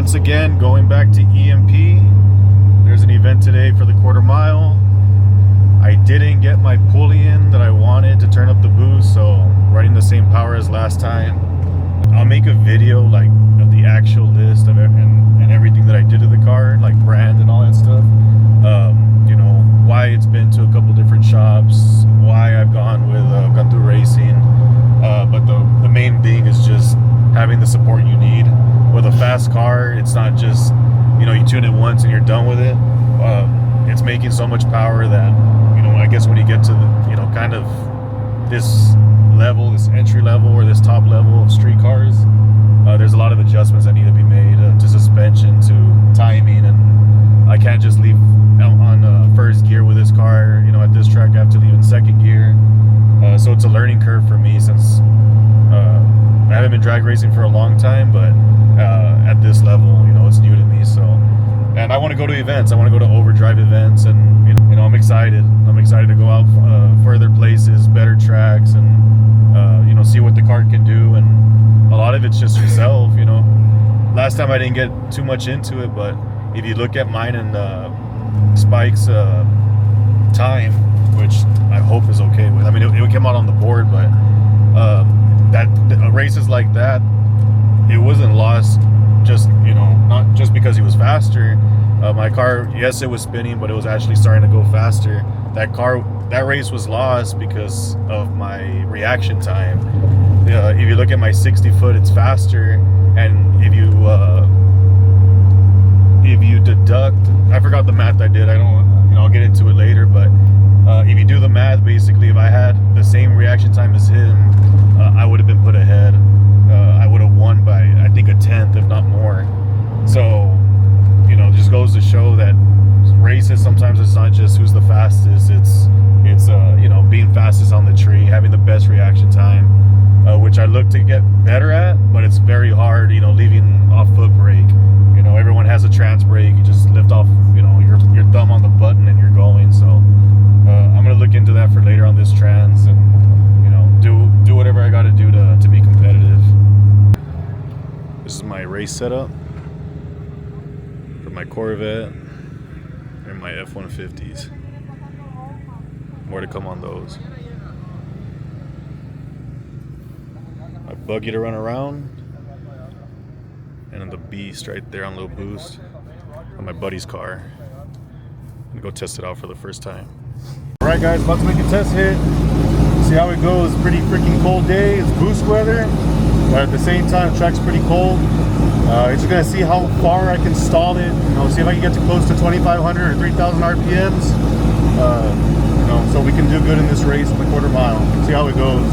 Once again, going back to EMP. There's an event today for the quarter mile. I didn't get my pulley in that I wanted to turn up the boost, so running the same power as last time. I'll make a video like of the actual list of and everything that I did to the car, like brand and all that stuff. You know, why it's been to a couple different shops, why I've gone through racing. But the main thing is just having the support you need. With a fast car, it's not just, you know, you tune it once and you're done with it. It's making so much power that, you know, I guess when you get to the, you know, kind of this level, this entry level or this top level of street cars, there's a lot of adjustments that need to be made to suspension, to timing, and I can't just leave on first gear with this car. You know, at this track I have to leave in second gear, so it's a learning curve for me since I haven't been drag racing for a long time, but at this level, you know, it's new to me. So, and I want to go to events. I want to go to overdrive events, and you know, I'm excited. I'm excited to go out further places, better tracks, and you know, see what the car can do. And a lot of it's just yourself. You know, last time I didn't get too much into it, but if you look at mine and Spike's time, which I hope is okay with. I mean, it came out on the board, but that races like that, it wasn't lost just, you know, not just because he was faster. My car, yes, it was spinning, but it was actually starting to go faster. That race was lost because of my reaction time. If you look at my 60 foot, it's faster, and if you deduct, I forgot the math I did. I don't, you know, I'll get into it later, but if you do the math, basically, if I had the same reaction time as him, I would have been put ahead. I would have won by, I think, a tenth, if not more. So, you know, it just goes to show that races, sometimes it's not just who's the fastest. It's you know, being fastest on the tree, having the best reaction time, which I look to get better at, but it's very hard, you know, leaving off foot brake. You know, everyone has a trans brake. You just lift off, you know, your thumb on the button and you're going. So I'm gonna look into that for later on this trans, and you know, do whatever I got to do to be competitive. This is my race setup for my Corvette and my F-150s. More to come on those. My buggy to run around, and then the beast right there on low boost on my buddy's car. I'm gonna go test it out for the first time. All right, guys, about to make a test hit. See how it goes. Pretty freaking cold day. It's boost weather, but at the same time, the track's pretty cold. Just gonna see how far I can stall it. You know, see if I can get to close to 2,500 or 3,000 RPMs. You know, so we can do good in this race in the quarter mile. See how it goes.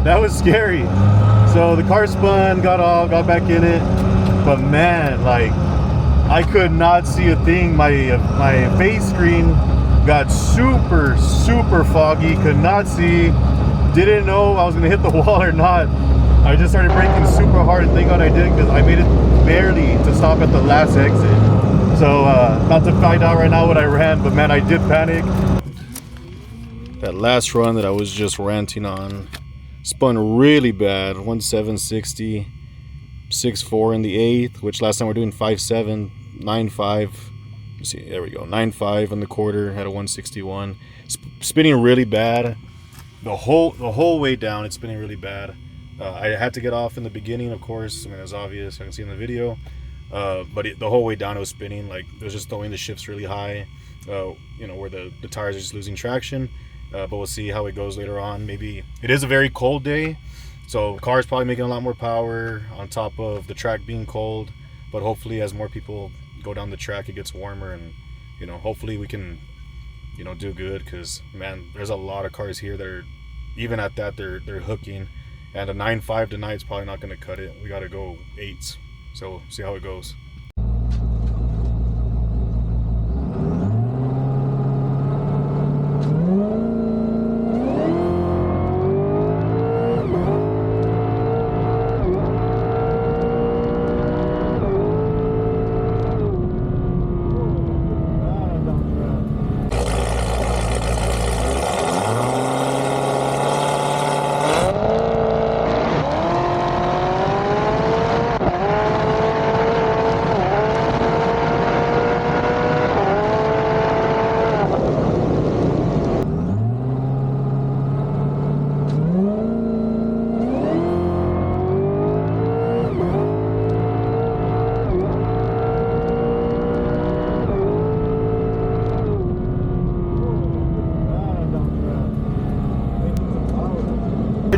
That was scary. So the car spun, got back in it, but man, like, I could not see a thing. My face screen got super foggy. Could not see. Didn't know I was gonna hit the wall or not. I just started braking super hard, and thank God I did, because I made it barely to stop at the last exit. So not to find out right now what I ran, but man, I did panic. That last run that I was just ranting on spun really bad. 1760, 6.4 in the 8th, which last time we were doing 5.7, 9.5. Let's see, there we go, 9.5 in the quarter, had a 161. Spinning really bad. The whole way down, it's spinning really bad. I had to get off in the beginning, of course. I mean, it's obvious. I can see in the video. But the whole way down, it was spinning. Like, it was just throwing the shifts really high. You know, where the tires are just losing traction. But we'll see how it goes later on. Maybe it is a very cold day, so the car is probably making a lot more power on top of the track being cold. But hopefully, as more people go down the track, it gets warmer, and you know, hopefully we can, you know, do good. Because man, there's a lot of cars here that are, even at that, they're hooking, and a 9.5 tonight is probably not going to cut it. We got to go 8s. So see how it goes.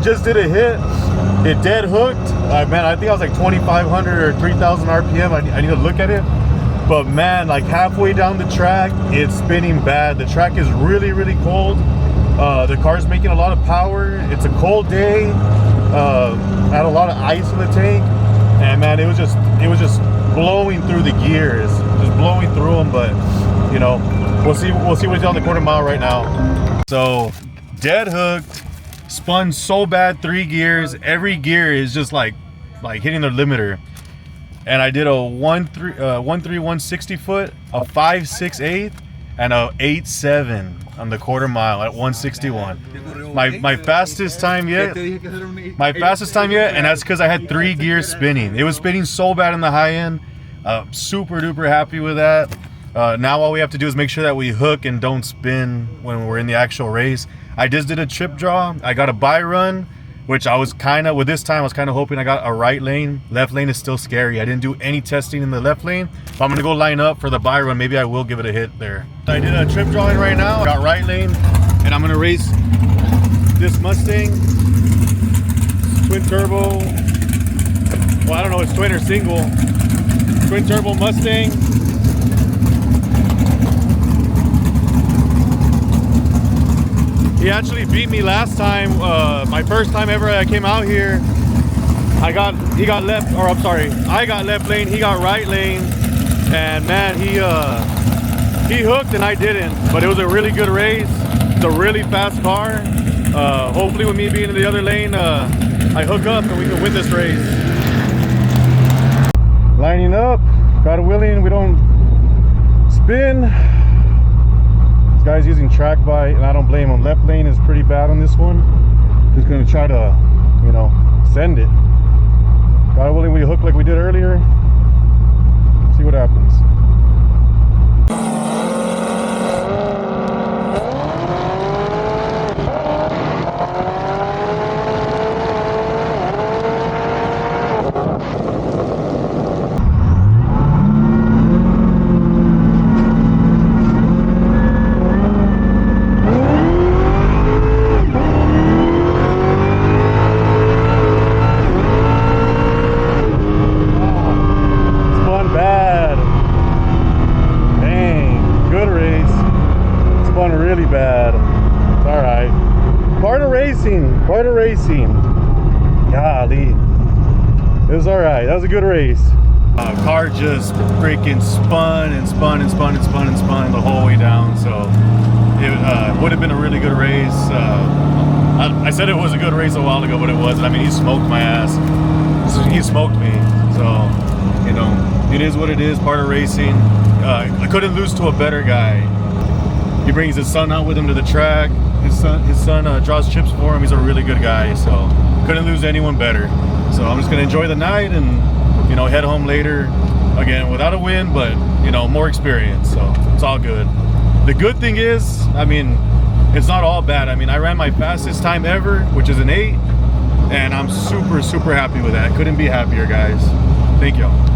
just did a hit. It dead hooked. Man, I think I was like 2,500 or 3,000 RPM. I need to look at it. But man, like halfway down the track, it's spinning bad. The track is really, really cold. The car's making a lot of power. It's a cold day. Had a lot of ice in the tank, and man, it was just blowing through the gears, just blowing through them. But you know, we'll see what he's on the quarter mile right now. So dead hooked, spun so bad, 3 gears. Every gear is just like hitting their limiter. And I did a 1.3 foot, a 5.6/8, and a 8.7 on the quarter mile at 161. My fastest time yet. My fastest time yet, and that's because I had 3 gears spinning. It was spinning so bad in the high end. Super duper happy with that. Now all we have to do is make sure that we hook and don't spin when we're in the actual race. I just did a trip draw. I got a buy run, which I was kind of, with this time, I was kind of hoping I got a right lane. Left lane is still scary. I didn't do any testing in the left lane. If I'm gonna go line up for the buy run, maybe I will give it a hit there. I did a trip drawing right now. I got right lane, and I'm gonna race this Mustang. Twin turbo. Well, I don't know if it's twin or single. Twin turbo Mustang. He actually beat me last time. My first time ever I came out here. I got left lane, he got right lane, and man, he hooked and I didn't. But it was a really good race. It's a really fast car. Hopefully, with me being in the other lane, I hook up and we can win this race. Lining up, got a wheeling. We don't spin. This guy's using track bite, and I don't blame him. Left lane is pretty bad on this one. Just gonna try to, you know, send it. God willing, we hook like we did earlier. See what happens. Really bad. It's all right. Part of racing. Golly, it was all right. That was a good race. Car just freaking spun the whole way down. So it would have been a really good race. I said it was a good race a while ago, but it wasn't. I mean, he smoked my ass. He smoked me. So, you know, it is what it is. Part of racing. I couldn't lose to a better guy. He brings his son out with him to the track. His son draws chips for him. He's a really good guy, so couldn't lose anyone better. So I'm just gonna enjoy the night and, you know, head home later. Again, without a win, but, you know, more experience. So it's all good. The good thing is, I mean, it's not all bad. I mean, I ran my fastest time ever, which is an 8, and I'm super happy with that. Couldn't be happier, guys. Thank y'all.